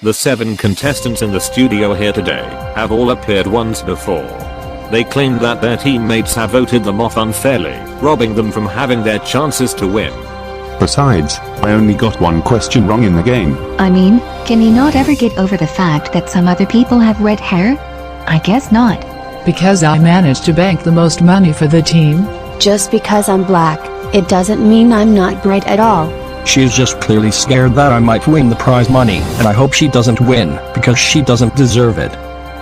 The 7 contestants in the studio here today have all appeared once before. They claim that their teammates have voted them off unfairly, robbing them from having their chances to win. Besides, I only got one question wrong in the game. I mean, can he not ever get over the fact that some other people have red hair? I guess not. Because I managed to bank the most money for the team? Just because I'm black, it doesn't mean I'm not bright at all. She's just clearly scared that I might win the prize money, and I hope she doesn't win, because she doesn't deserve it.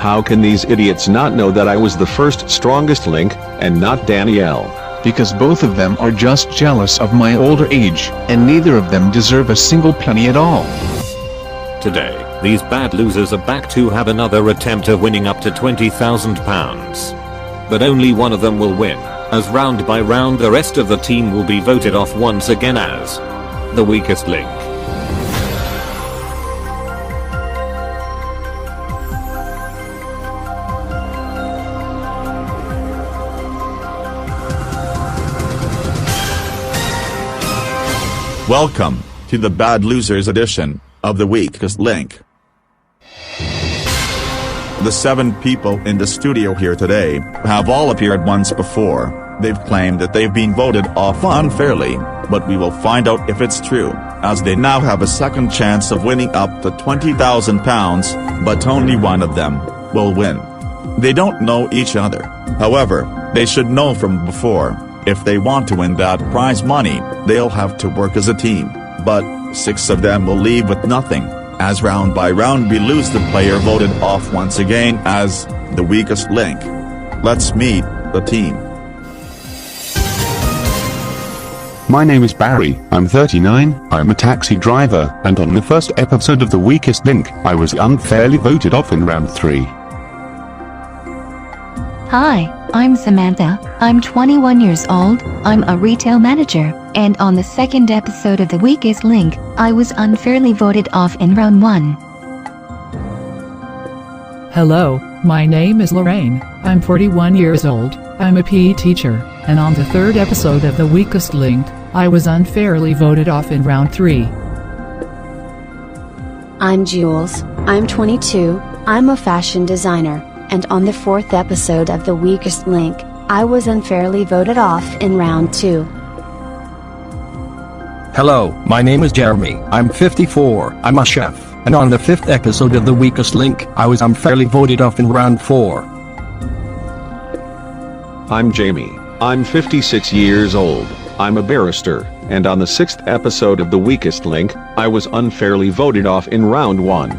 How can these idiots not know that I was the first strongest link, and not Danielle? Because both of them are just jealous of my older age, and neither of them deserve a single penny at all. Today, these bad losers are back to have another attempt of winning up to £20,000. But only one of them will win, as round by round the rest of the team will be voted off once again as the weakest link. Welcome to the Bad Losers edition of the Weakest Link. The 7 people in the studio here today have all appeared once before. They've claimed that they've been voted off unfairly, but we will find out if it's true, as they now have a second chance of winning up to £20,000, but only one of them will win. They don't know each other. However, they should know from before. If they want to win that prize money, they'll have to work as a team, but 6 of them will leave with nothing, as round by round we lose the player voted off once again as the weakest link. Let's meet the team. My name is Barry, I'm 39, I'm a taxi driver, and on the first episode of The Weakest Link, I was unfairly voted off in round 3. Hi, I'm Samantha, I'm 21 years old, I'm a retail manager, and on the second episode of The Weakest Link, I was unfairly voted off in round 1. Hello, my name is Lorraine, I'm 41 years old, I'm a PE teacher, and on the third episode of The Weakest Link, I was unfairly voted off in round 3. I'm Jules, I'm 22, I'm a fashion designer, and on the fourth episode of The Weakest Link, I was unfairly voted off in round 2. Hello, my name is Jeremy, I'm 54, I'm a chef, and on the 5th episode of The Weakest Link, I was unfairly voted off in round 4. I'm Jamie, I'm 56 years old, I'm a barrister, and on the 6th episode of The Weakest Link, I was unfairly voted off in round 1.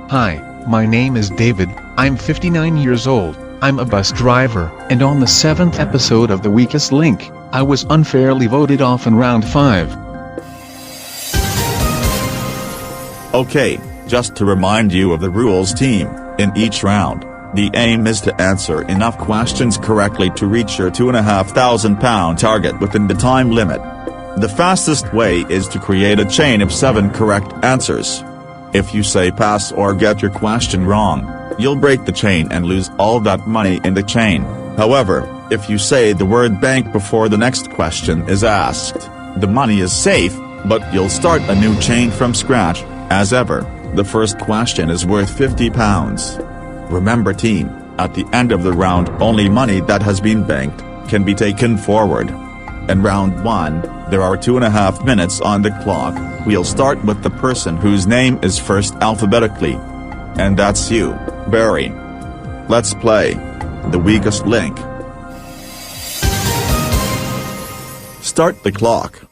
Hi, my name is David, I'm 59 years old, I'm a bus driver, and on the 7th episode of The Weakest Link, I was unfairly voted off in round 5. Okay, just to remind you of the rules team, in each round, the aim is to answer enough questions correctly to reach your £2,500 target within the time limit. The fastest way is to create a chain of 7 correct answers. If you say pass or get your question wrong, you'll break the chain and lose all that money in the chain. However, if you say the word bank before the next question is asked, the money is safe, but you'll start a new chain from scratch. As ever, the first question is worth £50. Remember team, at the end of the round only money that has been banked can be taken forward. In round 1, there are 2.5 minutes on the clock. We'll start with the person whose name is first alphabetically. And that's you, Barry. Let's play The Weakest Link. Start the clock.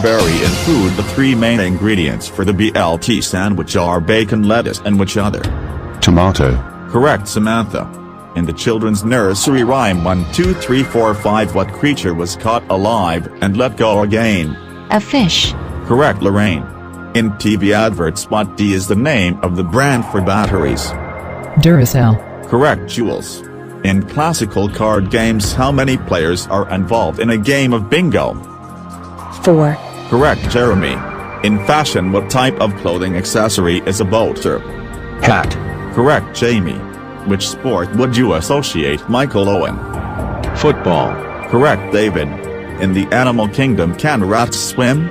Barry, in food the 3 main ingredients for the BLT sandwich are bacon, lettuce and which other? Tomato. Correct, Samantha. In the children's nursery rhyme 1 2 3 4 5, what creature was caught alive and let go again? A fish. Correct, Lorraine. In TV adverts, what D is the name of the brand for batteries? Duracell. Correct, Jules. In classical card games, how many players are involved in a game of bingo? 4. Correct, Jeremy. In fashion, what type of clothing accessory is a bolter? Hat. Correct, Jamie. Which sport would you associate Michael Owen? Football. Correct, David. In the animal kingdom, can rats swim?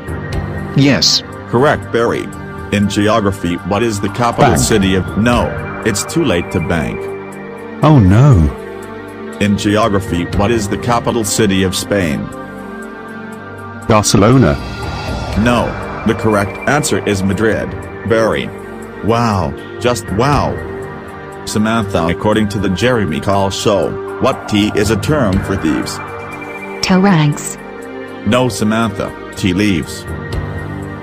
Yes. Correct, Barry. In geography, what is the capital Bank. city of... No, it's too late to bank. Oh no. In geography, what is the capital city of Spain? Barcelona. No, the correct answer is Madrid. Barry. Wow, just wow. Samantha, according to the Jeremy Call Show, what T is a term for thieves? Toe rags. No, Samantha, tea leaves.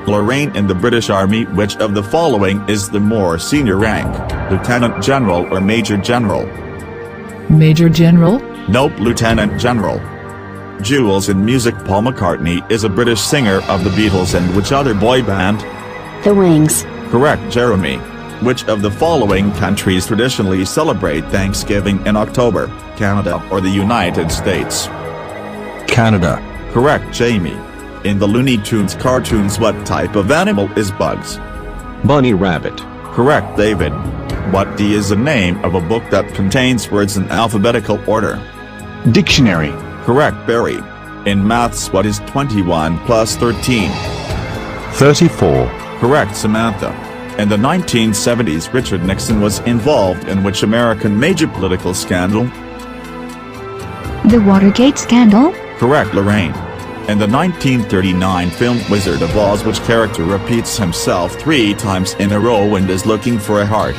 Lorraine, in the British Army, which of the following is the more senior rank? Lieutenant General or Major General? Major General? Nope, Lieutenant General. Jules, in music, Paul McCartney is a British singer of the Beatles and which other boy band? The Wings. Correct, Jeremy. Which of the following countries traditionally celebrate Thanksgiving in October? Canada or the United States? Canada. Correct, Jamie. In the Looney Tunes cartoons, what type of animal is Bugs? Bunny Rabbit. Correct, David. What D is the name of a book that contains words in alphabetical order? Dictionary. Correct, Barry. In maths, what is 21 plus 13? 34. Correct, Samantha. In the 1970s, Richard Nixon was involved in which American major political scandal? The Watergate scandal? Correct, Lorraine. In the 1939 film Wizard of Oz, which character repeats himself 3 times in a row and is looking for a heart?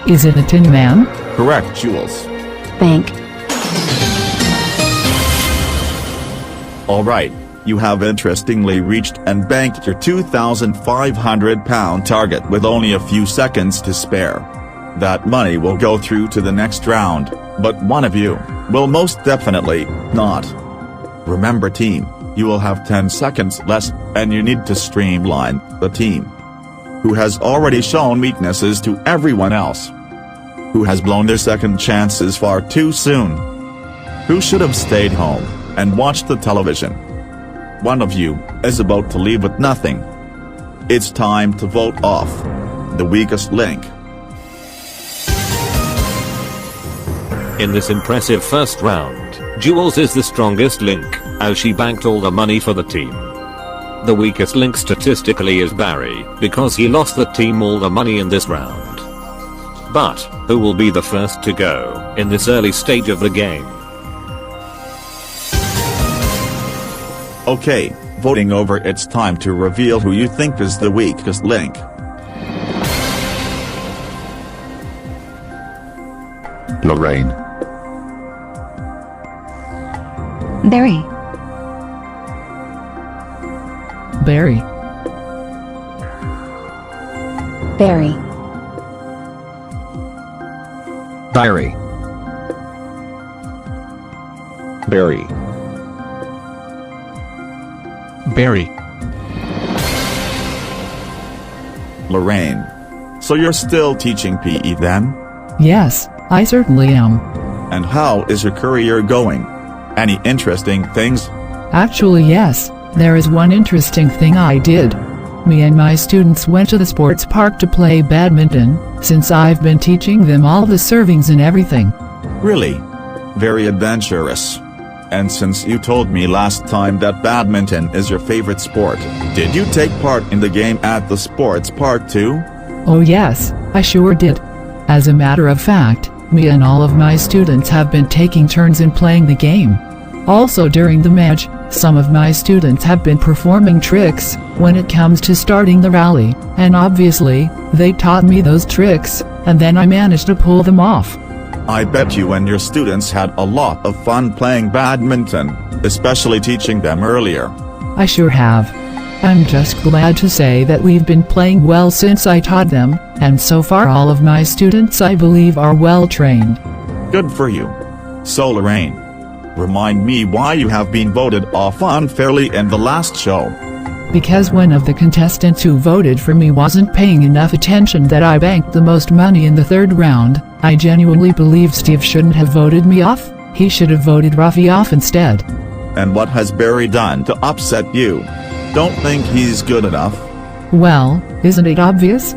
Is it the Tin Man? Correct, Jules. Bank. Alright, you have interestingly reached and banked your £2,500 target with only a few seconds to spare. That money will go through to the next round, but one of you will most definitely not. Remember team, you will have 10 seconds less, and you need to streamline the team who has already shown weaknesses to everyone else, who has blown their second chances far too soon, who should have stayed home and watched the television. One of you is about to leave with nothing. It's time to vote off the weakest link. In this impressive first round, Jules is the strongest link, as she banked all the money for the team. The weakest link statistically is Barry, because he lost the team all the money in this round. But, who will be the first to go, in this early stage of the game? Okay, voting over, it's time to reveal who you think is the weakest link. Lorraine. Barry. Barry. Barry. Barry. Barry. Barry. Lorraine. So you're still teaching PE then? Yes, I certainly am. And how is your career going? Any interesting things? Actually, yes, there is one interesting thing I did. Me and my students went to the sports park to play badminton, since I've been teaching them all the servings and everything. Really? Very adventurous. And since you told me last time that badminton is your favorite sport, did you take part in the game at the sports park too? Oh yes, I sure did. As a matter of fact, me and all of my students have been taking turns in playing the game. Also during the match, some of my students have been performing tricks when it comes to starting the rally, and obviously, they taught me those tricks, and then I managed to pull them off. I bet you and your students had a lot of fun playing badminton, especially teaching them earlier. I sure have. I'm just glad to say that we've been playing well since I taught them, and so far all of my students I believe are well trained. Good for you. So Lorraine, remind me why you have been voted off unfairly in the last show. Because one of the contestants who voted for me wasn't paying enough attention that I banked the most money in the third round. I genuinely believe Steve shouldn't have voted me off, he should have voted Rafi off instead. And what has Barry done to upset you? Don't think he's good enough. Well, isn't it obvious?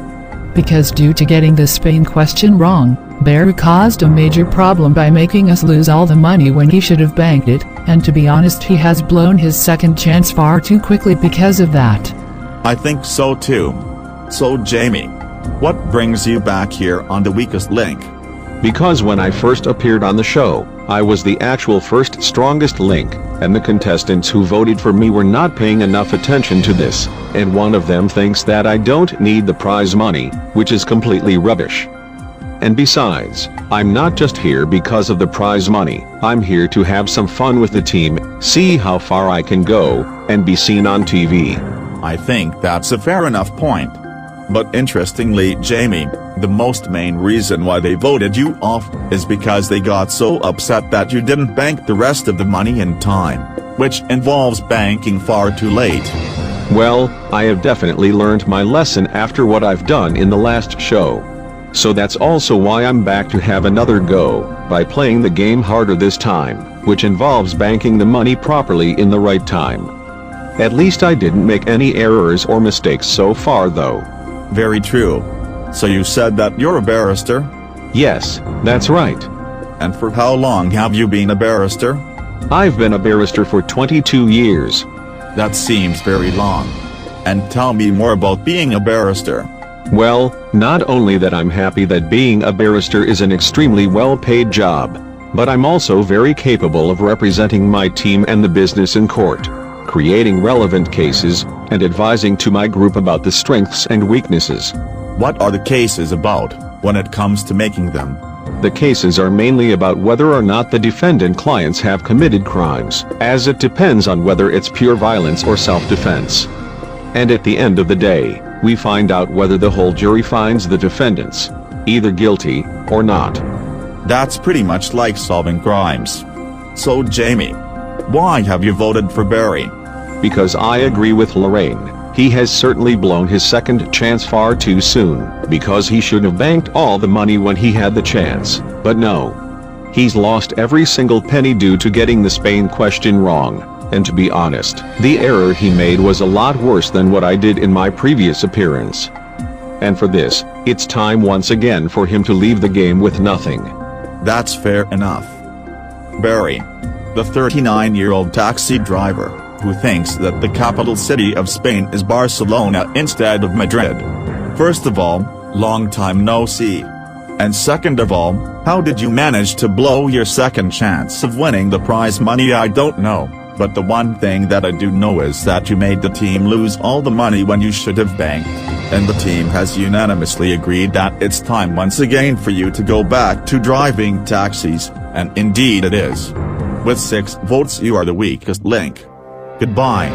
Because due to getting the Spain question wrong, Barry caused a major problem by making us lose all the money when he should have banked it, and to be honest, he has blown his second chance far too quickly because of that. I think so too. So Jamie, what brings you back here on The Weakest Link? Because when I first appeared on the show, I was the actual first strongest link, and the contestants who voted for me were not paying enough attention to this, and one of them thinks that I don't need the prize money, which is completely rubbish. And besides, I'm not just here because of the prize money, I'm here to have some fun with the team, see how far I can go, and be seen on TV. I think that's a fair enough point. But interestingly, Jamie, the most main reason why they voted you off is because they got so upset that you didn't bank the rest of the money in time, which involves banking far too late. Well, I have definitely learned my lesson after what I've done in the last show. So that's also why I'm back to have another go, by playing the game harder this time, which involves banking the money properly in the right time. At least I didn't make any errors or mistakes so far though. Very true. So you said that you're a barrister? Yes, that's right. And for how long have you been a barrister? I've been a barrister for 22 years. That seems very long. And tell me more about being a barrister. Well, not only that I'm happy that being a barrister is an extremely well-paid job, but I'm also very capable of representing my team and the business in court, creating relevant cases, and advising to my group about the strengths and weaknesses. What are the cases about, when it comes to making them? The cases are mainly about whether or not the defendant clients have committed crimes, as it depends on whether it's pure violence or self-defense. And at the end of the day, we find out whether the whole jury finds the defendants either guilty or not. That's pretty much like solving crimes. So Jamie, why have you voted for Barry? Because I agree with Lorraine. He has certainly blown his second chance far too soon, because he should have banked all the money when he had the chance, but no. He's lost every single penny due to getting the Spain question wrong, and to be honest, the error he made was a lot worse than what I did in my previous appearance. And for this, it's time once again for him to leave the game with nothing. That's fair enough. Barry, the 39-year-old taxi driver, who thinks that the capital city of Spain is Barcelona instead of Madrid. First of all, long time no see. And second of all, how did you manage to blow your second chance of winning the prize money? I don't know, but the one thing that I do know is that you made the team lose all the money when you should have banked. And the team has unanimously agreed that it's time once again for you to go back to driving taxis, and indeed it is. With 6 votes you are the weakest link. Goodbye.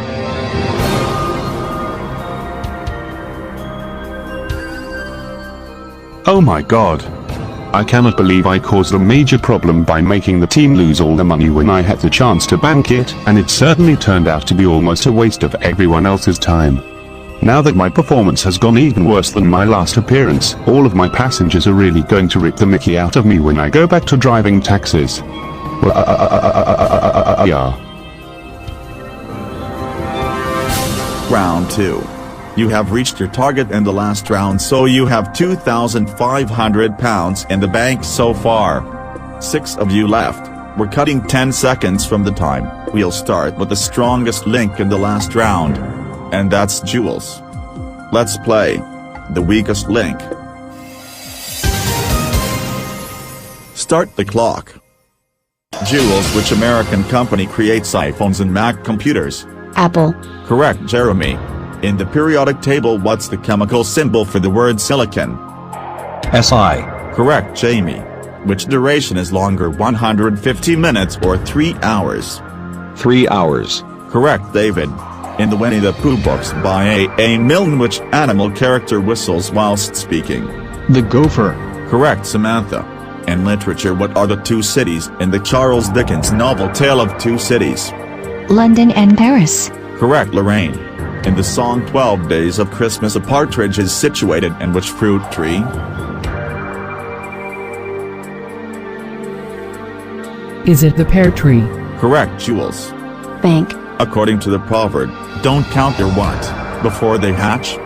Oh my god. I cannot believe I caused a major problem by making the team lose all the money when I had the chance to bank it, and it certainly turned out to be almost a waste of everyone else's time. Now that my performance has gone even worse than my last appearance, all of my passengers are really going to rip the mickey out of me when I go back to driving taxis. Yeah. Round 2. You have reached your target in the last round, so you have £2,500 in the bank so far. 6 of you left. We're cutting 10 seconds from the time. We'll start with the strongest link in the last round. And that's Jules. Let's play. The weakest link. Start the clock. Jules, which American company creates iPhones and Mac computers? Apple. Correct, Jeremy. In the periodic table, what's the chemical symbol for the word silicon? SI. Correct, Jamie. Which duration is longer, 150 minutes or 3 hours? 3 hours. Correct, David. In the Winnie the Pooh books by A. Milne, which animal character whistles whilst speaking? The gopher. Correct, Samantha. In literature, what are the 2 cities in the Charles Dickens novel Tale of Two Cities? London and Paris. Correct, Lorraine. In the song 12 Days of Christmas, a partridge is situated in which fruit tree? Is it the pear tree? Correct, Jules. Bank. According to the proverb, don't count your what before they hatch?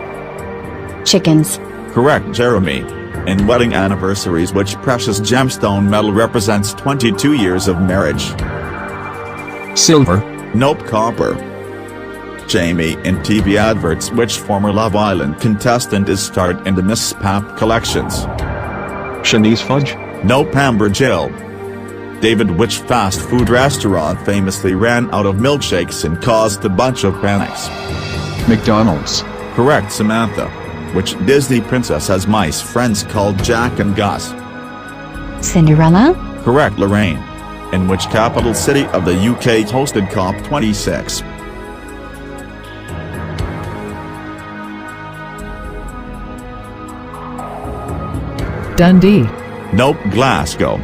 Chickens. Correct, Jeremy. In wedding anniversaries, which precious gemstone metal represents 22 years of marriage? Silver. Nope, copper. Jamie, in TV adverts, which former Love Island contestant is starred in the Miss Pap collections? Shanice Fudge? Nope, Amber Jill. David, which fast food restaurant famously ran out of milkshakes and caused a bunch of panics? McDonald's. Correct, Samantha. Which Disney princess has mice friends called Jack and Gus? Cinderella? Correct, Lorraine. In which capital city of the UK hosted COP26? Dundee. Nope, Glasgow.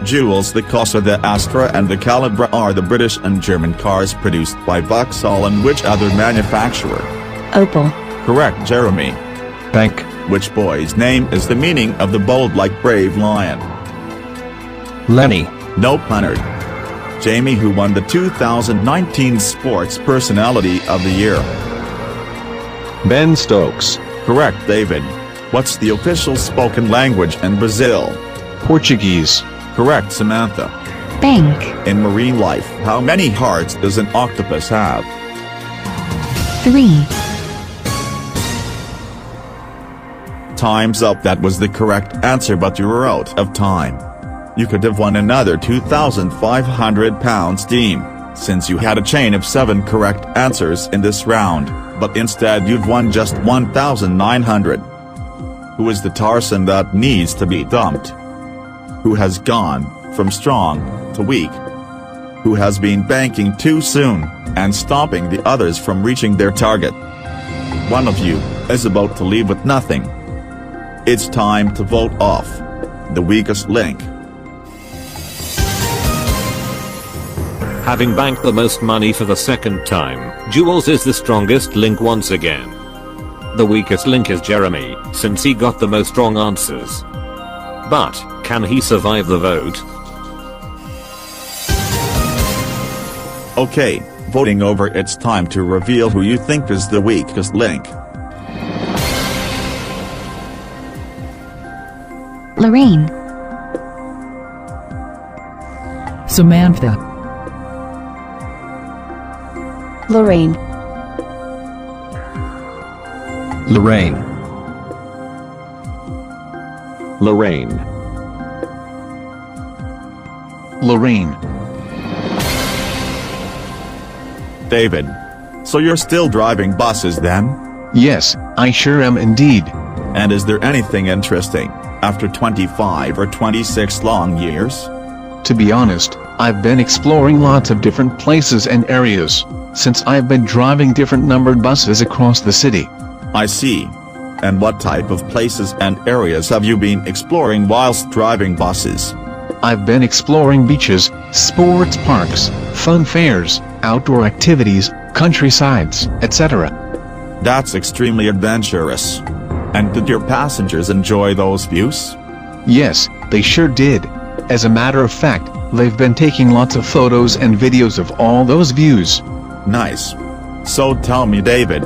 Jules, the Corsa, the Astra and the Calibra are the British and German cars produced by Vauxhall and which other manufacturer? Opel. Correct, Jeremy. Bank. Which boy's name is the meaning of the bold like brave lion? Lenny. Nope, Leonard. Jamie, who won the 2019 Sports Personality of the Year? Ben Stokes. Correct, David. What's the official spoken language in Brazil? Portuguese. Correct, Samantha. Bank. In marine life, how many hearts does an octopus have? 3. Time's up. That was the correct answer, but you were out of time. You could have won another £2,500 team, since you had a chain of 7 correct answers in this round, but instead you've won just 1,900. Who is the Tarzan that needs to be dumped? Who has gone from strong to weak? Who has been banking too soon and stopping the others from reaching their target? One of you is about to leave with nothing. It's time to vote off the weakest link. Having banked the most money for the second time, Jules is the strongest link once again. The weakest link is Jeremy, since he got the most wrong answers. But, can he survive the vote? Okay, voting over, it's time to reveal who you think is the weakest link. Lorraine. Samantha. Lorraine. Lorraine. Lorraine. Lorraine. David. So you're still driving buses then? Yes, I sure am indeed. And is there anything interesting, after 25 or 26 long years? To be honest, I've been exploring lots of different places and areas, since I've been driving different numbered buses across the city. I see. And what type of places and areas have you been exploring whilst driving buses? I've been exploring beaches, sports parks, fun fairs, outdoor activities, countrysides, etc. That's extremely adventurous. And did your passengers enjoy those views? Yes, they sure did. As a matter of fact, they've been taking lots of photos and videos of all those views. Nice. So tell me, David,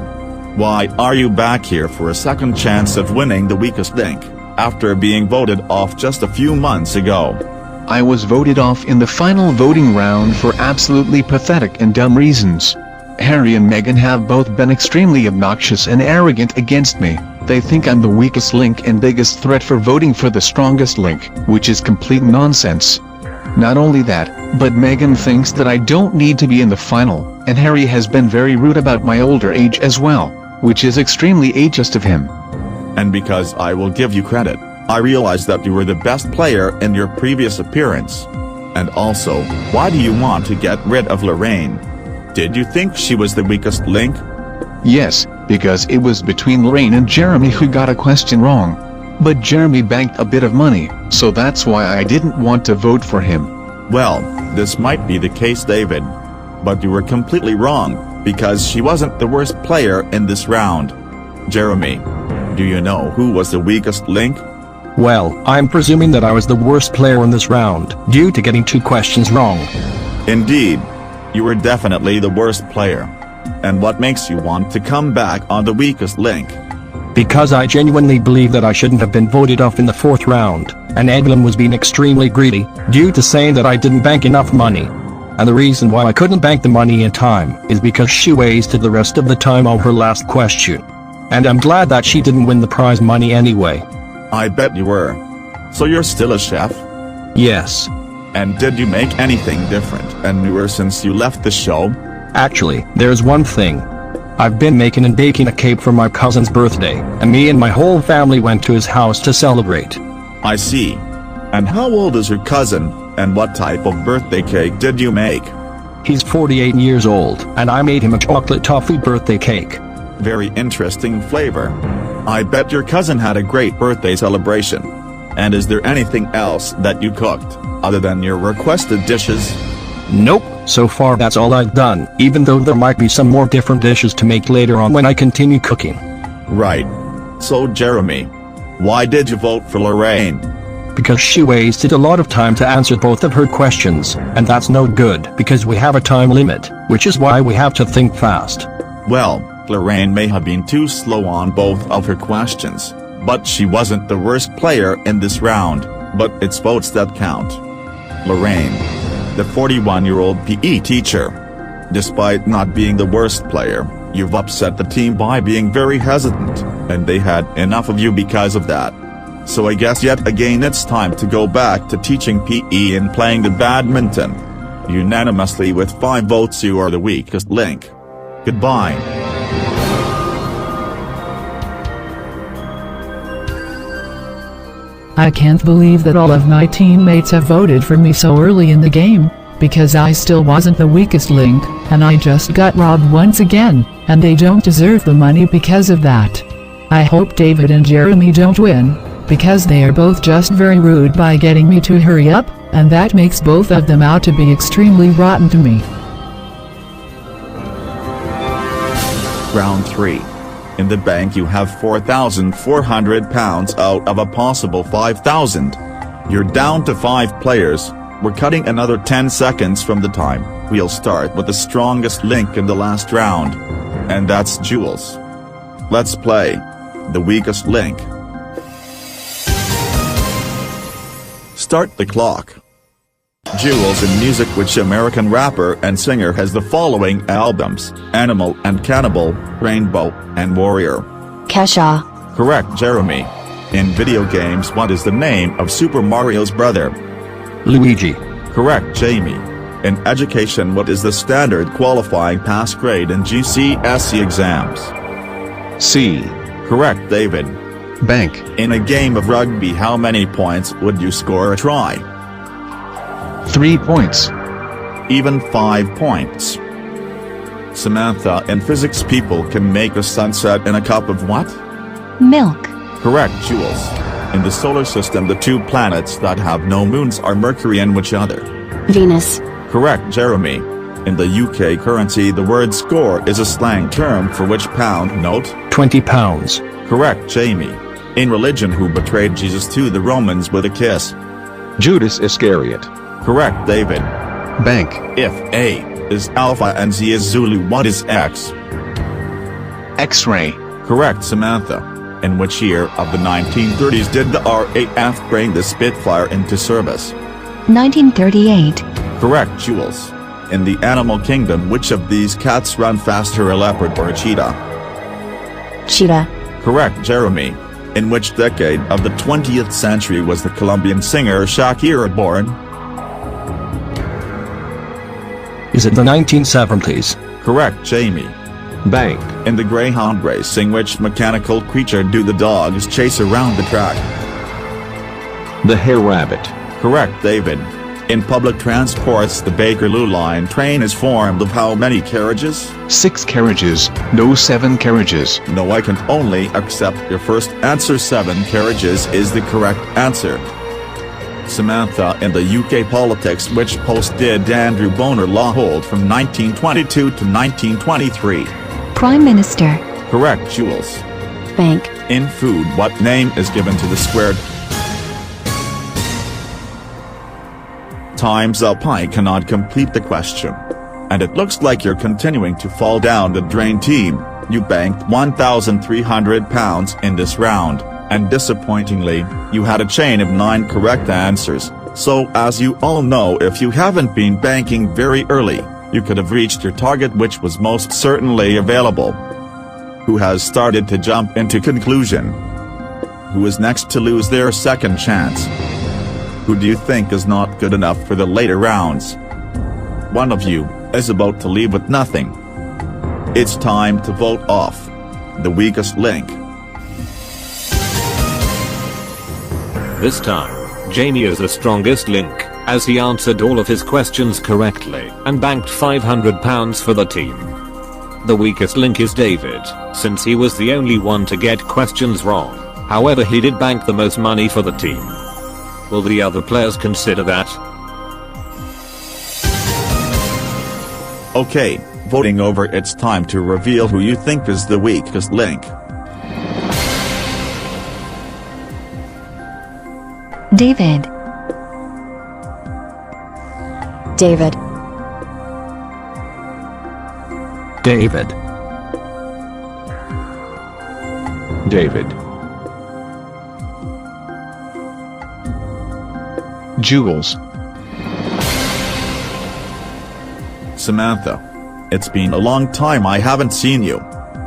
why are you back here for a second chance of winning the weakest link, after being voted off just a few months ago? I was voted off in the final voting round for absolutely pathetic and dumb reasons. Harry and Meghan have both been extremely obnoxious and arrogant against me. They think I'm the weakest link and biggest threat for voting for the strongest link, which is complete nonsense. Not only that, but Meghan thinks that I don't need to be in the final, and Harry has been very rude about my older age as well, which is extremely ageist of him. And because I will give you credit, I realized that you were the best player in your previous appearance. And also, why do you want to get rid of Lorraine? Did you think she was the weakest link? Yes, because it was between Lorraine and Jeremy who got a question wrong. But Jeremy banked a bit of money, so that's why I didn't want to vote for him. Well, this might be the case, David. But you were completely wrong, because she wasn't the worst player in this round. Jeremy, do you know who was the weakest link? Well, I'm presuming that I was the worst player in this round, due to getting 2 questions wrong. Indeed, you were definitely the worst player. And what makes you want to come back on the weakest link? Because I genuinely believe that I shouldn't have been voted off in the 4th round, and Evelyn was being extremely greedy, due to saying that I didn't bank enough money. And the reason why I couldn't bank the money in time is because she wasted the rest of the time on her last question. And I'm glad that she didn't win the prize money anyway. I bet you were. So you're still a chef? Yes. And did you make anything different and newer since you left the show? Actually, there's one thing. I've been making and baking a cake for my cousin's birthday, and me and my whole family went to his house to celebrate. I see. And how old is your cousin, and what type of birthday cake did you make? He's 48 years old, and I made him a chocolate toffee birthday cake. Very interesting flavor. I bet your cousin had a great birthday celebration. And is there anything else that you cooked, other than your requested dishes? Nope, so far that's all I've done, even though there might be some more different dishes to make later on when I continue cooking. Right. So Jeremy, why did you vote for Lorraine? Because she wasted a lot of time to answer both of her questions, and that's no good because we have a time limit, which is why we have to think fast. Well, Lorraine may have been too slow on both of her questions, but she wasn't the worst player in this round, but it's votes that count. Lorraine, the 41-year-old PE teacher. Despite not being the worst player, you've upset the team by being very hesitant, and they had enough of you because of that. So I guess yet again it's time to go back to teaching PE and playing the badminton. Unanimously with 5 votes you are the weakest link. Goodbye. I can't believe that all of my teammates have voted for me so early in the game, because I still wasn't the weakest link, and I just got robbed once again, and they don't deserve the money because of that. I hope David and Jeremy don't win, because they are both just very rude by getting me to hurry up, and that makes both of them out to be extremely rotten to me. Round 3. In the bank you have £4,400 out of a possible 5,000. You're down to 5 players. We're cutting another 10 seconds from the time. We'll start with the strongest link in the last round. And that's Jules. Let's play. The weakest link. Start the clock. Jules in music. Which American rapper and singer has the following albums: Animal and Cannibal, Rainbow, and Warrior? Kesha. Correct. Jeremy. In video games, what is the name of Super Mario's brother? Luigi. Correct. Jamie. In education, what is the standard qualifying pass grade in GCSE exams? C. Correct. David. Bank. In a game of rugby, how many points would you score a try? 3 points. Even 5 points. Samantha, in physics, people can make a sunset in a cup of what? Milk. Correct. Jules. In the solar system, the 2 planets that have no moons are Mercury and which other? Venus. Correct. Jeremy. In the UK currency, the word score is a slang term for which pound note? 20 pounds. Correct. Jamie. In religion, who betrayed Jesus to the Romans with a kiss? Judas Iscariot. Correct. David. Bank. If A is Alpha and Z is Zulu, what is X? X-ray. Correct. Samantha. In which year of the 1930s did the RAF bring the Spitfire into service? 1938. Correct. Jules. In the animal kingdom, which of these cats run faster, a leopard or a cheetah? Cheetah. Correct. Jeremy. In which decade of the 20th century was the Colombian singer Shakera born? Is it the 1970s? Correct. Jamie. Bank. In the greyhound racing, which mechanical creature do the dogs chase around the track? The hare rabbit. Correct. David. In public transports, the Bakerloo line train is formed of how many carriages? 6 carriages, no 7 carriages. No, I can only accept your first answer. 7 carriages is the correct answer. Samantha, in the UK politics, which post did Andrew Bonar Law hold from 1922 to 1923? Prime Minister. Correct. Jules. Bank. In food, what name is given to the squared? Time's up. I cannot complete the question. And it looks like you're continuing to fall down the drain, team. You banked £1,300 in this round, and disappointingly, you had a chain of 9 correct answers, so as you all know, if you haven't been banking very early, you could have reached your target, which was most certainly available. Who has started to jump into conclusion? Who is next to lose their second chance? Who do you think is not good enough for the later rounds? One of you is about to leave with nothing. It's time to vote off the weakest link. This time, Jamie is the strongest link, as he answered all of his questions correctly, and banked £500 for the team. The weakest link is David, since he was the only one to get questions wrong, however he did bank the most money for the team. Will the other players consider that? Okay, voting over, it's time to reveal who you think is the weakest link. David. David. David. David. Jules. Samantha. It's been a long time I haven't seen you.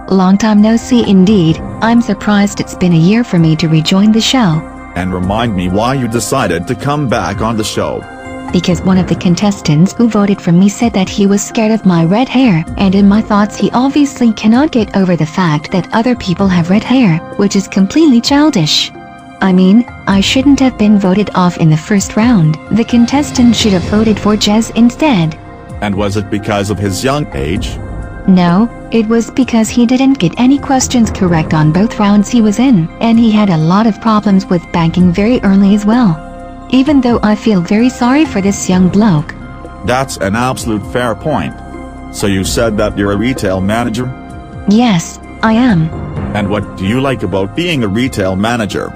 Long time no see indeed. I'm surprised it's been a year for me to rejoin the show. And remind me why you decided to come back on the show. Because one of the contestants who voted for me said that he was scared of my red hair, and in my thoughts he obviously cannot get over the fact that other people have red hair, which is completely childish. I mean, I shouldn't have been voted off in the first round. The contestant should have voted for Jez instead. And was it because of his young age? No, it was because he didn't get any questions correct on both rounds he was in, and he had a lot of problems with banking very early as well. Even though I feel very sorry for this young bloke. That's an absolute fair point. So you said that you're a retail manager? Yes, I am. And what do you like about being a retail manager?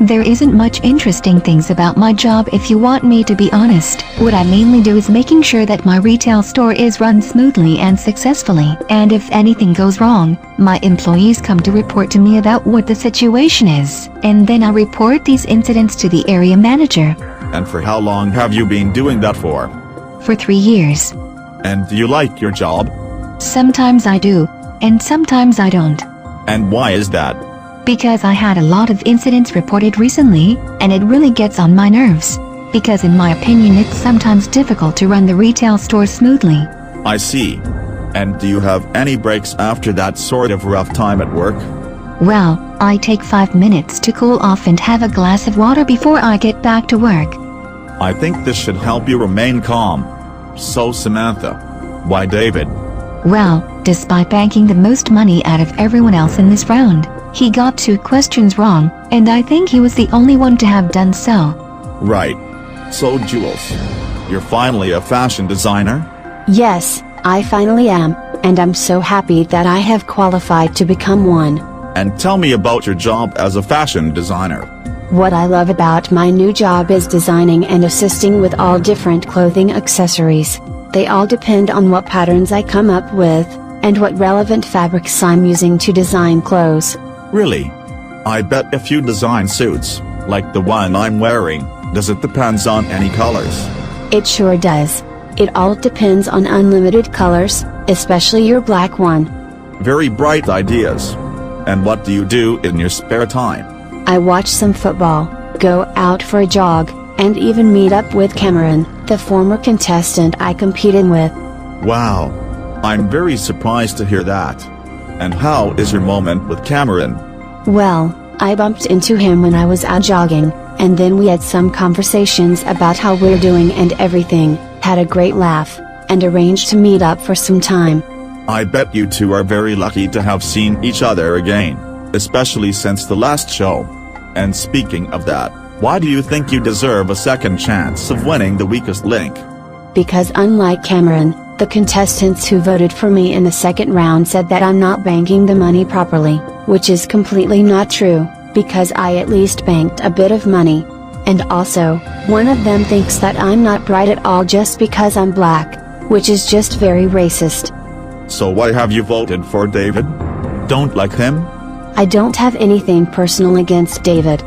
There isn't much interesting things about my job if you want me to be honest. What I mainly do is making sure that my retail store is run smoothly and successfully, and if anything goes wrong, my employees come to report to me about what the situation is, and then I report these incidents to the area manager. And for how long have you been doing that for? For 3 years. And do you like your job? Sometimes I do, and sometimes I don't. And why is that? Because I had a lot of incidents reported recently, and it really gets on my nerves. Because in my opinion it's sometimes difficult to run the retail store smoothly. I see. And do you have any breaks after that sort of rough time at work? Well, I take 5 minutes to cool off and have a glass of water before I get back to work. I think this should help you remain calm. So Samantha, why David? Well, despite banking the most money out of everyone else in this round, he got 2 questions wrong, and I think he was the only one to have done so. Right. So Jules, you're finally a fashion designer? Yes, I finally am, and I'm so happy that I have qualified to become one. And tell me about your job as a fashion designer. What I love about my new job is designing and assisting with all different clothing accessories. They all depend on what patterns I come up with, and what relevant fabrics I'm using to design clothes. Really? I bet if you design suits, like the one I'm wearing, does it depends on any colors? It sure does. It all depends on unlimited colors, especially your black one. Very bright ideas. And what do you do in your spare time? I watch some football, go out for a jog, and even meet up with Cameron, the former contestant I competed with. Wow. I'm very surprised to hear that. And how is your moment with Cameron? Well, I bumped into him when I was out jogging, and then we had some conversations about how we're doing and everything, had a great laugh, and arranged to meet up for some time. I bet you two are very lucky to have seen each other again, especially since the last show. And speaking of that, why do you think you deserve a second chance of winning the weakest link? Because unlike Cameron, the contestants who voted for me in the second round said that I'm not banking the money properly, which is completely not true, because I at least banked a bit of money. And also, one of them thinks that I'm not bright at all just because I'm black, which is just very racist. So why have you voted for David? don't like him? I don't have anything personal against David.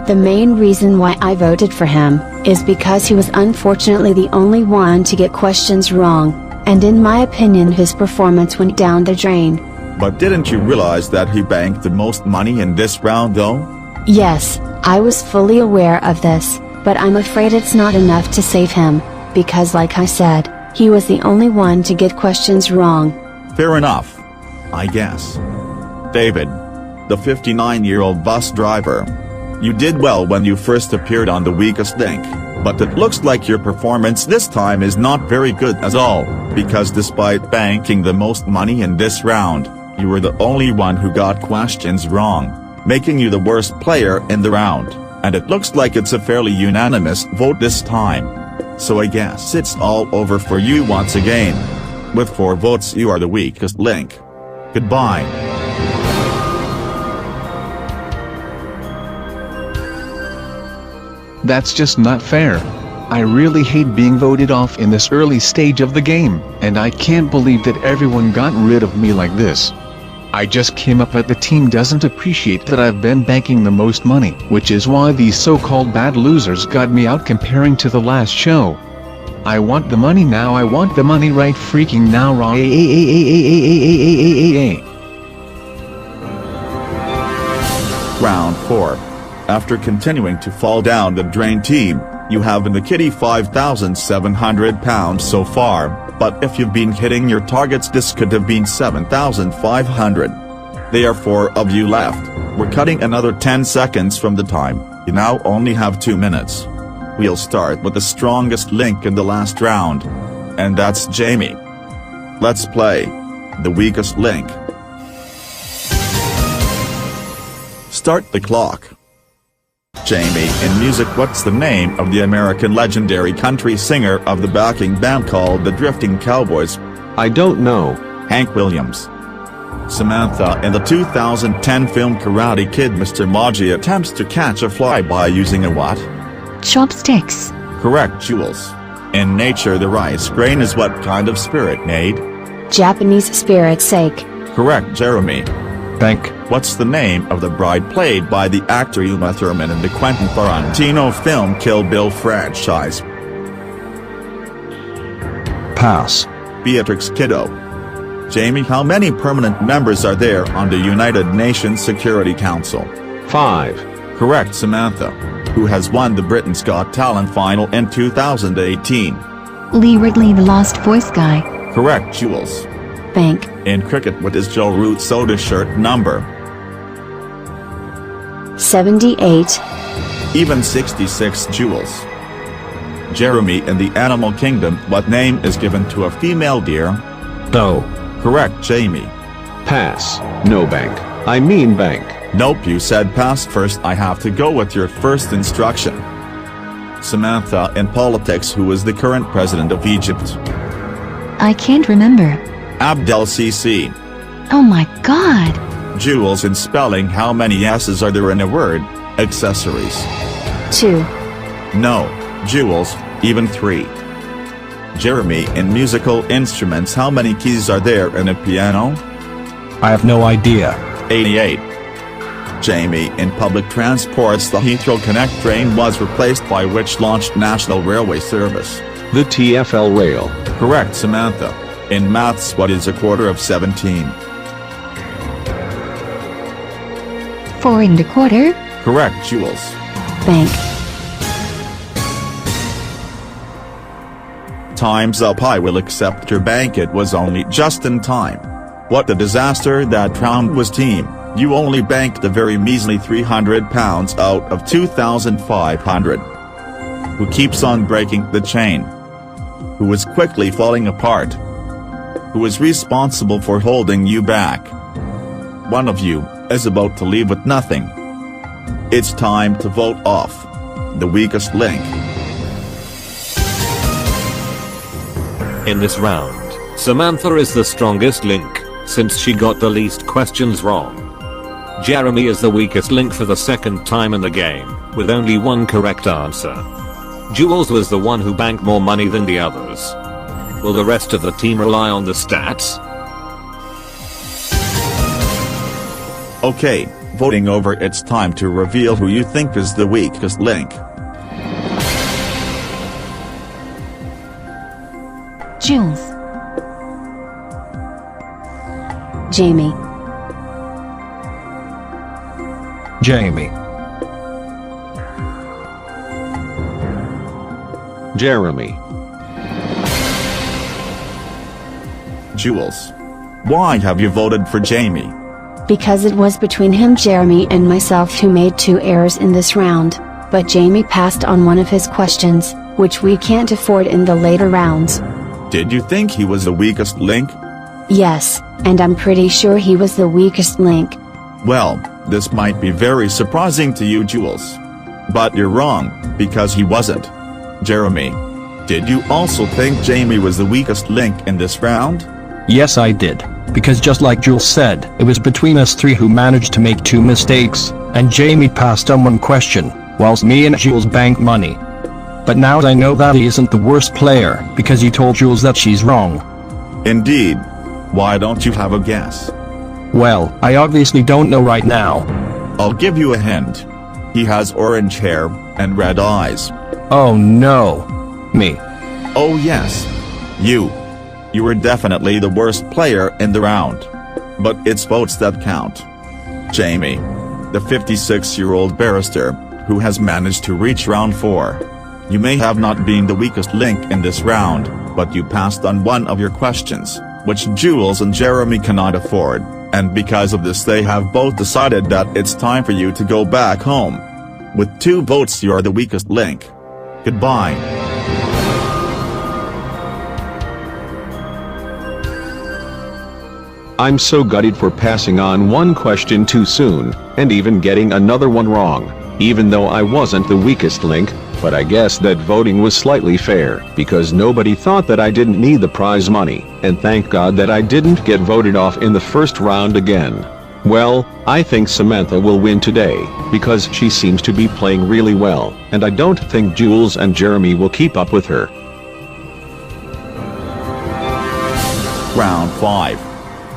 The main reason why I voted for him is because he was unfortunately the only one to get questions wrong, and in my opinion his performance went down the drain. But didn't you realize that he banked the most money in this round though? Yes, I was fully aware of this, but I'm afraid it's not enough to save him, because like I said, he was the only one to get questions wrong. Fair enough, I guess. David, the 59-year-old bus driver. You did well when you first appeared on The Weakest Link, but it looks like your performance this time is not very good at all, because despite banking the most money in this round, you were the only one who got questions wrong, making you the worst player in the round, and it looks like it's a fairly unanimous vote this time. So I guess it's all over for you once again. With 4 votes you are the weakest link. Goodbye. That's just not fair. I really hate being voted off in this early stage of the game, and I can't believe that everyone got rid of me like this. I just came up but the team doesn't appreciate that I've been banking the most money, which is why these so-called bad losers got me out comparing to the last show. I want the money now, I want the money right freaking now. Round 4. After continuing to fall down the drain team, you have in the kitty £5,700 so far, but if you've been hitting your targets this could have been $7,500. There are 4 of you left. We're cutting another 10 seconds from the time. You now only have 2 minutes. We'll start with the strongest link in the last round. And that's Jamie. Let's play The Weakest Link. Start the clock. Jamie, in music, what's the name of the American legendary country singer of the backing band called the Drifting Cowboys? I don't know. Hank Williams. Samantha, in the 2010 film Karate Kid, Mr. Miyagi attempts to catch a fly by using a what? Chopsticks. Correct, Jules. In nature, the rice grain is what kind of spirit, Nate? Japanese spirit sake. Correct, Jeremy. Bank. What's the name of the bride played by the actor Uma Thurman in the Quentin Tarantino film Kill Bill franchise? Pass. Beatrix Kiddo. Jamie, how many permanent members are there on the United Nations Security Council? 5. Correct, Samantha. Who has won the Britain's Got Talent final in 2018? Lee Ridley, the Lost Voice guy. Correct, Jules. Bank. In cricket, what is Joe Root Soda's shirt number? 78. Even 66, Jules. Jeremy, in the animal kingdom, what name is given to a female deer? Doe. Correct, Jamie. Pass. No bank. I mean bank. Nope, you said pass first. I have to go with your first instruction. Samantha, in politics, who is the current president of Egypt? I can't remember. Abdel Sisi. Oh my god. Jules, in spelling, how many S's are there in a word? Accessories. 2. No, Jules, even 3. Jeremy, in musical instruments, how many keys are there in a piano? I have no idea. 88. Jamie, in public transports, the Heathrow Connect train was replaced by which launched national railway service? The TfL rail. Correct, Samantha. In maths, what is a quarter of 17? 4 1/4. Correct, Jules. Bank. Time's up. I will accept your bank. It was only just in time. What a disaster that round was, team. You only banked the very measly £300 out of 2,500. Who keeps on breaking the chain? Who is quickly falling apart? Who is responsible for holding you back? One of you is about to leave with nothing. It's time to vote off the weakest link. In this round, Samantha is the strongest link, since she got the least questions wrong. Jeremy is the weakest link for the second time in the game, with only 1 correct answer. Jules was the one who banked more money than the others. Will the rest of the team rely on the stats? Okay, voting over, it's time to reveal who you think is the weakest link. Jules. Jamie. Jamie. Jeremy. Jules. Why have you voted for Jamie? Because it was between him, Jeremy, and myself who made 2 errors in this round, but Jamie passed on one of his questions, which we can't afford in the later rounds. Did you think he was the weakest link? Yes, and I'm pretty sure he was the weakest link. Well, this might be very surprising to you, Jules. But you're wrong, because he wasn't. Jeremy. Did you also think Jamie was the weakest link in this round? Yes, I did. Because just like Jules said, it was between us 3 who managed to make 2 mistakes, and Jamie passed on 1 question, whilst me and Jules banked money. But now I know that he isn't the worst player, because he told Jules that she's wrong. Indeed. Why don't you have a guess? Well, I obviously don't know right now. I'll give you a hint. He has orange hair and red eyes. Oh no. Me. Oh yes. You. You were definitely the worst player in the round. But it's votes that count. Jamie. The 56-year-old barrister, who has managed to reach round 4. You may have not been the weakest link in this round, but you passed on 1 of your questions, which Jules and Jeremy cannot afford, and because of this they have both decided that it's time for you to go back home. With 2 votes you're the weakest link. Goodbye. I'm so gutted for passing on 1 question too soon, and even getting another one wrong, even though I wasn't the weakest link, but I guess that voting was slightly fair, because nobody thought that I didn't need the prize money, and thank God that I didn't get voted off in the first round again. Well, I think Samantha will win today, because she seems to be playing really well, and I don't think Jules and Jeremy will keep up with her. Round 5.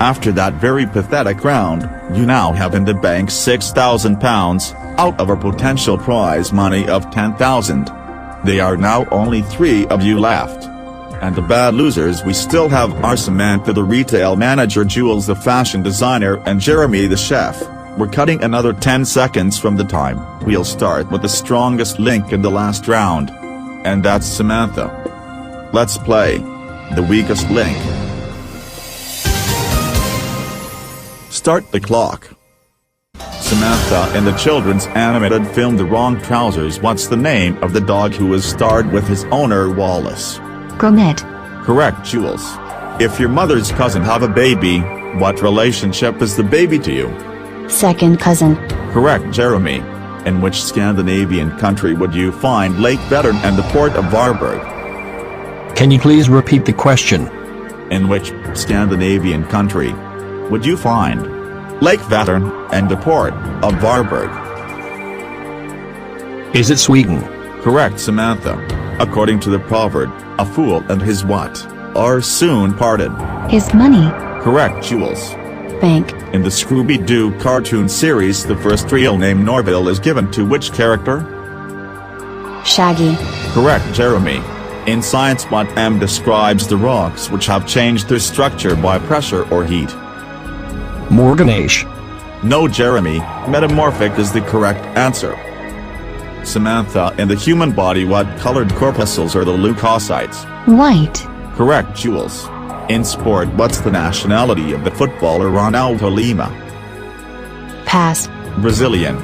After that very pathetic round, you now have in the bank £6,000, out of a potential prize money of $10,000. There are now only 3 of you left. And the bad losers we still have are Samantha the retail manager, Jules the fashion designer, and Jeremy the chef. We're cutting another 10 seconds from the time. We'll start with the strongest link in the last round. And that's Samantha. Let's play the weakest link. Start the clock. Samantha in the children's animated film The Wrong Trousers. What's the name of the dog who was starred with his owner Wallace? Gourmet. Correct, Jules. If your mother's cousin have a baby, what relationship is the baby to you? Second cousin. Correct, Jeremy. In which Scandinavian country would you find Lake Vättern and the port of Varberg? Can you please repeat the question? In which Scandinavian country would you find Lake Vättern and the port of Varberg? Is it Sweden? Correct, Samantha. According to the proverb, a fool and his what are soon parted. His money. Correct, Jules. Bank. In the Scooby-Doo cartoon series, the first real name Norville is given to which character? Shaggy. Correct, Jeremy. In science, what M describes the rocks which have changed their structure by pressure or heat? Morganage. No, Jeremy, metamorphic is the correct answer. Samantha, in the human body, what colored corpuscles are the leukocytes? White. Correct, Jules. In sport, what's the nationality of the footballer Ronaldo Lima? Pass. Brazilian.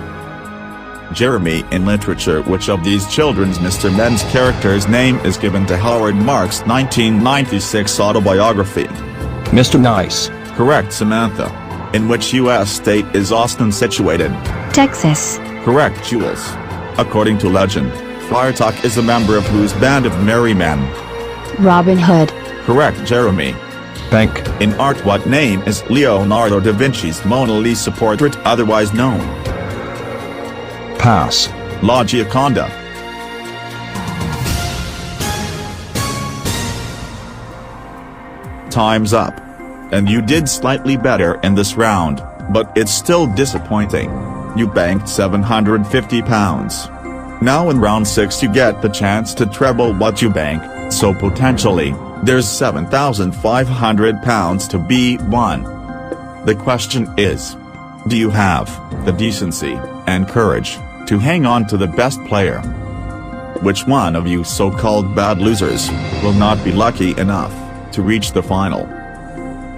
Jeremy, in literature, which of these children's Mr. Men's character's name is given to Howard Marks' 1996 autobiography? Mr. Nice. Correct, Samantha. In which U.S. state is Austin situated? Texas. Correct, Jules. According to legend, Firetalk is a member of whose band of merry men? Robin Hood. Correct, Jeremy. Bank. In art, what name is Leonardo da Vinci's Mona Lisa portrait otherwise known? Pass. La Gioconda. Time's up. And you did slightly better in this round, But it's still disappointing. You banked £750. Now in round 6 you get the chance to treble what you bank, so potentially, there's £7,500 to be won. The question is, do you have the decency and courage to hang on to the best player? Which one of you so-called bad losers will not be lucky enough to reach the final?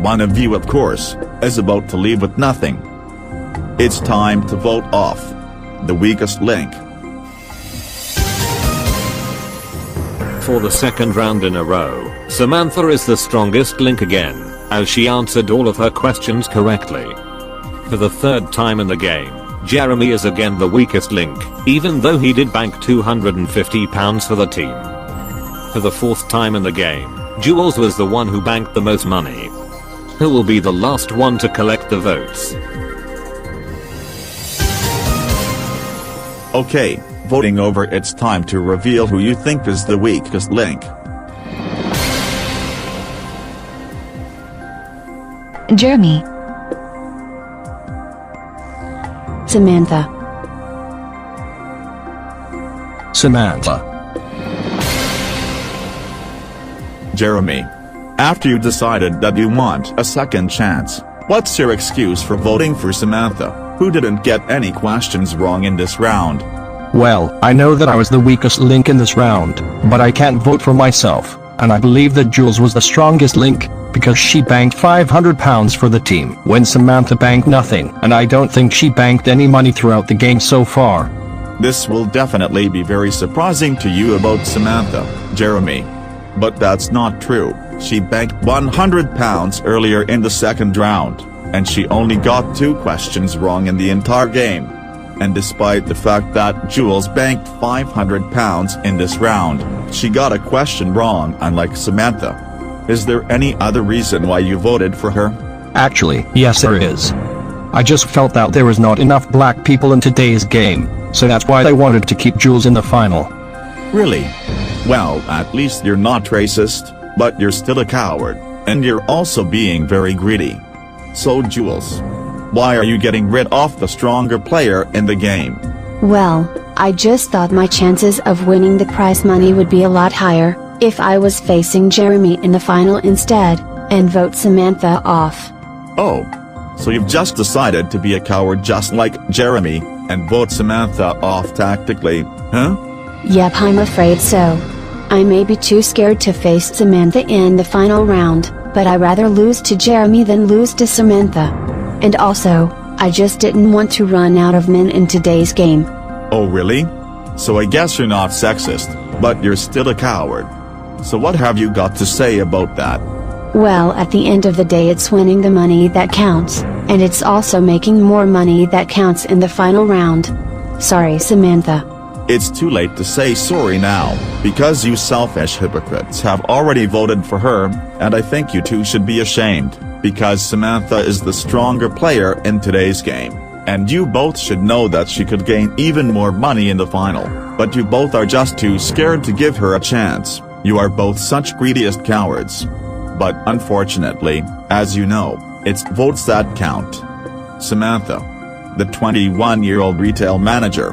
One of you, of course, is about to leave with nothing. It's time to vote off the weakest link. For the second round in a row, Samantha is the strongest link again, as she answered all of her questions correctly. For the third time in the game, Jeremy is again the weakest link, even though he did bank £250 for the team. For the fourth time in the game, Jules was the one who banked the most money. Who will be the last one to collect the votes? Okay, voting over, it's time to reveal who you think is the weakest link. Jeremy. Samantha. Samantha. Jeremy. After you decided that you want a second chance, what's your excuse for voting for Samantha, who didn't get any questions wrong in this round? Well, I know that I was the weakest link in this round, but I can't vote for myself, and I believe that Jules was the strongest link, because she banked £500 for the team, when Samantha banked nothing, and I don't think she banked any money throughout the game so far. This will definitely be very surprising to you about Samantha, Jeremy. But that's not true. She banked £100 earlier in the second round, and she only got 2 questions wrong in the entire game. And despite the fact that Jules banked £500 in this round, she got a question wrong, unlike Samantha. Is there any other reason why you voted for her? Actually, yes there is. I just felt that there was not enough black people in today's game, so that's why I wanted to keep Jules in the final. Really? Well, at least you're not racist, but you're still a coward, and you're also being very greedy. So Jules, why are you getting rid of the stronger player in the game? Well, I just thought my chances of winning the prize money would be a lot higher, if I was facing Jeremy in the final instead, and vote Samantha off. Oh, so you've just decided to be a coward just like Jeremy, and vote Samantha off tactically, huh? Yep, I'm afraid so. I may be too scared to face Samantha in the final round, but I'd rather lose to Jeremy than lose to Samantha. And also, I just didn't want to run out of men in today's game. Oh really? So I guess you're not sexist, but you're still a coward. So what have you got to say about that? Well, at the end of the day it's winning the money that counts, and it's also making more money that counts in the final round. Sorry Samantha. It's too late to say sorry now, because you selfish hypocrites have already voted for her, and I think you two should be ashamed, because Samantha is the stronger player in today's game, and you both should know that she could gain even more money in the final, but you both are just too scared to give her a chance. You are both such greediest cowards. But unfortunately, as you know, it's votes that count. Samantha, the 21-year-old retail manager.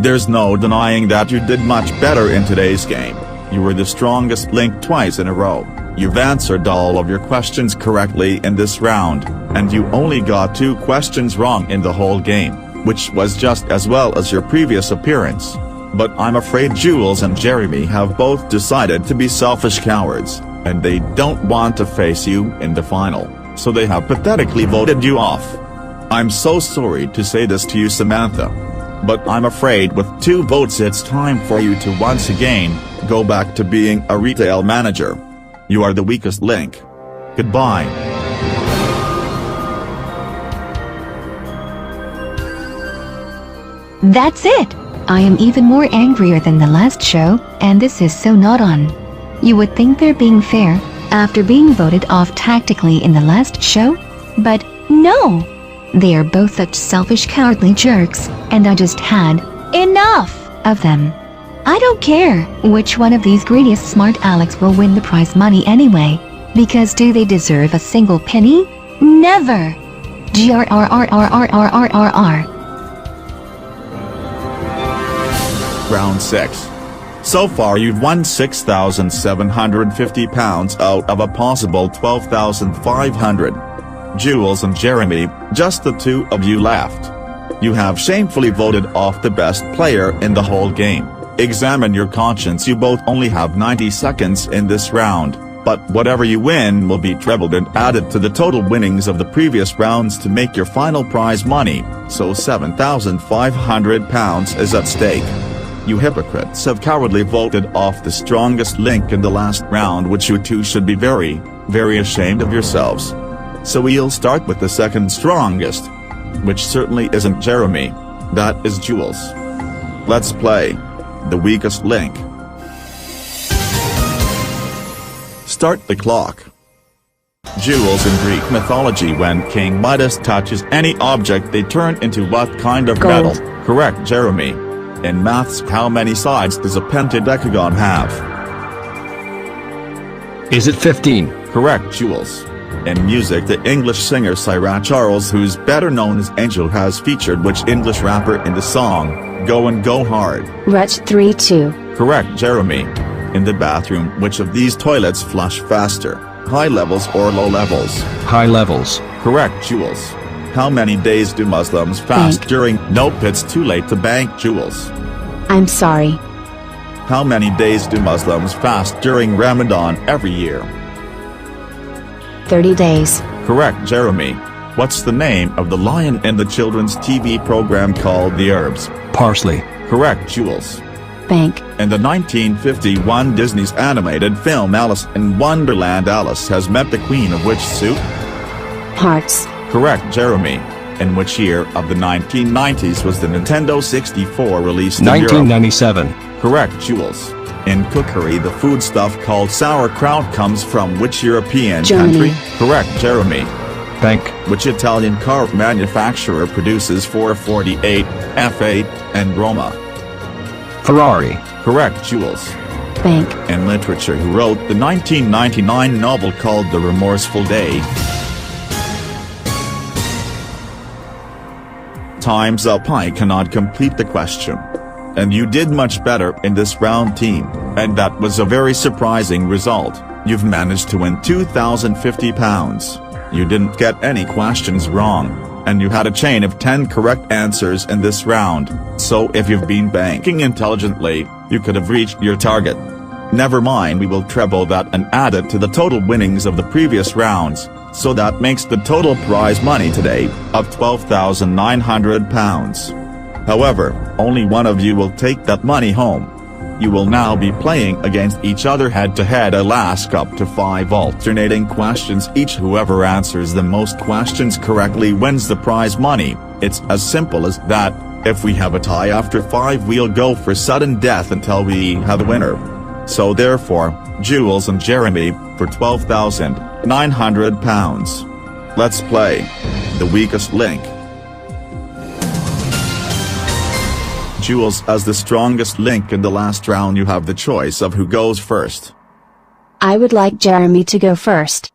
There's no denying that you did much better in today's game. You were the strongest link twice in a row. You've answered all of your questions correctly in this round, and you only got 2 questions wrong in the whole game, which was just as well as your previous appearance. But I'm afraid Jules and Jeremy have both decided to be selfish cowards, and they don't want to face you in the final, so they have pathetically voted you off. I'm so sorry to say this to you Samantha, but I'm afraid with 2 votes it's time for you to once again go back to being a retail manager. You are the weakest link. Goodbye. That's it! I am even more angrier than the last show, and this is so not on. You would think they're being fair, after being voted off tactically in the last show? But no! They are both such selfish cowardly jerks, and I just had enough of them. I don't care which one of these greediest smart Alex will win the prize money anyway, because do they deserve a single penny? Never! GRRRRRRRRR. Round 6. So far you've won £6,750 out of a possible $12,500. Jules and Jeremy, just the two of you left. You have shamefully voted off the best player in the whole game. Examine your conscience. You both only have 90 seconds in this round, but whatever you win will be trebled and added to the total winnings of the previous rounds to make your final prize money, so £7,500 is at stake. You hypocrites have cowardly voted off the strongest link in the last round, which you two should be very, very ashamed of yourselves. So we'll start with the second strongest, which certainly isn't Jeremy, that is Jules. Let's play the weakest link. Start the clock. Jules, in Greek mythology, when King Midas touches any object they turn into what kind of Gold. metal? Correct, Jeremy. In maths, how many sides does a pentadecagon have? Is it 15? Correct, Jules. In music, the English singer Sarah Charles, who's better known as Angel, has featured which English rapper in the song Go and Go Hard? Wretch 3-2. Correct, Jeremy. In the bathroom, which of these toilets flush faster, high levels or low levels? High levels. Correct, Jules. How many days do Muslims fast Bank. during? Nope, it's too late to bank, Jules. I'm sorry. How many days do Muslims fast during Ramadan every year? 30 days. Correct, Jeremy. What's the name of the lion in the children's TV program called The Herbs? Parsley. Correct, Jules. Bank. In the 1951 Disney's animated film Alice in Wonderland, Alice has met the queen of which suit? Hearts. Correct, Jeremy. In which year of the 1990s was the Nintendo 64 released in Europe? 1997. Correct, Jules. In cookery, the foodstuff called sauerkraut comes from which European Germany. country? Correct, Jeremy. Bank. Which Italian car manufacturer produces 448, F8, and Roma? Ferrari. Correct, Jules. Bank. In literature, who wrote the 1999 novel called The Remorseful Day? Time's up. I cannot complete the question. And you did much better in this round, team, and that was a very surprising result. You've managed to win £2,050. You didn't get any questions wrong, and you had a chain of 10 correct answers in this round, so if you've been banking intelligently, you could have reached your target. Never mind, we will treble that and add it to the total winnings of the previous rounds, so that makes the total prize money today of £12,900. However, only one of you will take that money home. You will now be playing against each other head-to-head. I'll ask up to 5 alternating questions each. Whoever answers the most questions correctly wins the prize money. It's as simple as that. If we have a tie after 5, we'll go for sudden death until we have a winner. So therefore, Jules and Jeremy, for £12,900. Let's play the weakest link. Jules, as the strongest link in the last round, you have the choice of who goes first. I would like Jeremy to go first.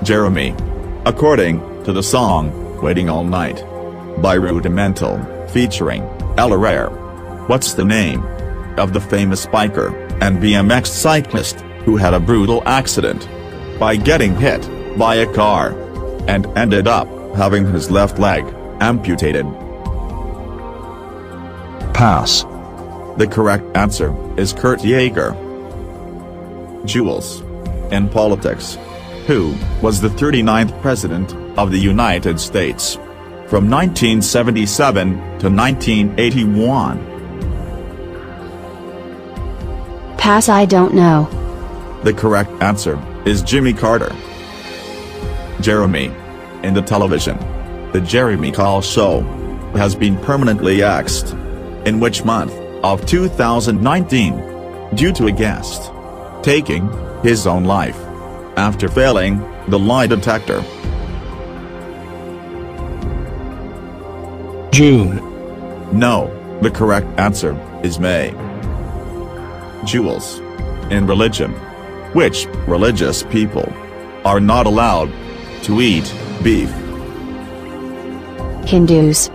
Jeremy. According to the song, Waiting All Night, by Rudimental, featuring Ella Rare, what's the name of the famous biker and BMX cyclist who had a brutal accident by getting hit by a car and ended up having his left leg amputated? Pass. The correct answer is Kurt Yeager. Jules. In politics, who was the 39th President of the United States from 1977 to 1981? Pass. I don't know. The correct answer is Jimmy Carter. Jeremy. In the television, The Jeremy Call Show has been permanently axed. In which month of 2019? Due to a guest taking his own life after failing the lie detector? June. No, the correct answer is May. Jules. In religion, which religious people are not allowed To eat beef. Hindus.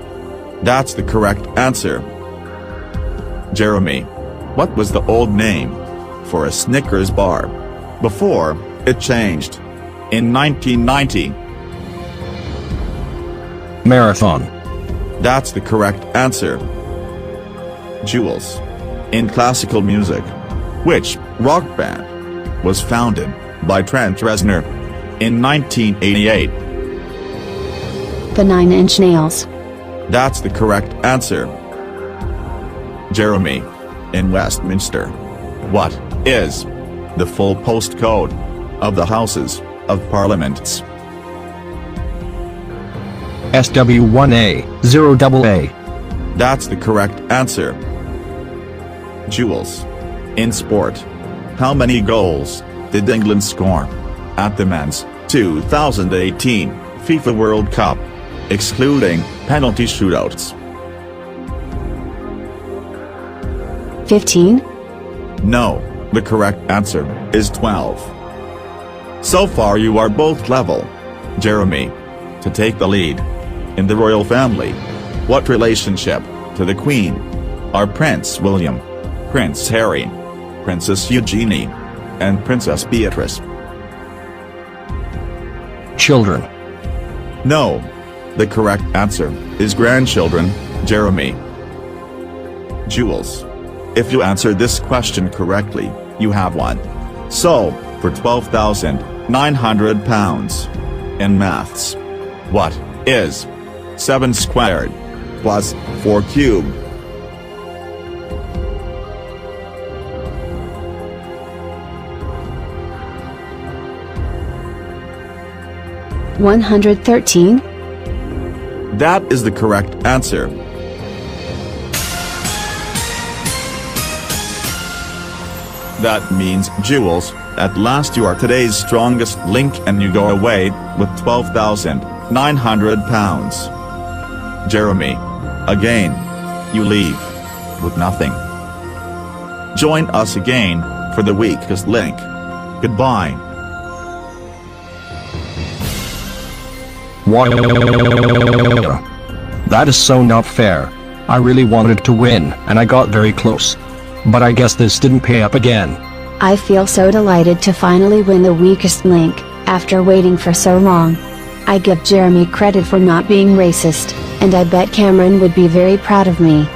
That's the correct answer. Jeremy, what was the old name for a Snickers bar before it changed in 1990? Marathon. That's the correct answer. Jules, in classical music, which rock band was founded by Trent Reznor in 1988? The 9 Inch Nails. That's the correct answer. Jeremy, in Westminster, what is the full postcode of the Houses of Parliaments? SW1A, 0AA. That's the correct answer. Jules, in sport, how many goals did England score at the men's 2018 FIFA World Cup, excluding penalty shootouts? 15? No, the correct answer is 12. So far you are both level. Jeremy, to take the lead in the royal family, what relationship to the Queen are Prince William, Prince Harry, Princess Eugenie, and Princess Beatrice? Children. No, the correct answer is grandchildren, Jeremy. Jules, if you answer this question correctly, you have won. So, for £12,900 in maths, what is 7 squared plus 4 cubed? $113? That is the correct answer. That means, Jules, at last you are today's strongest link and you go away with £12,900. Jeremy, again, you leave with nothing. Join us again for the weakest link. Goodbye. That is so not fair. I really wanted to win, and I got very close. But I guess this didn't pay up again. I feel so delighted to finally win the weakest link, after waiting for so long. I give Jeremy credit for not being racist, and I bet Cameron would be very proud of me.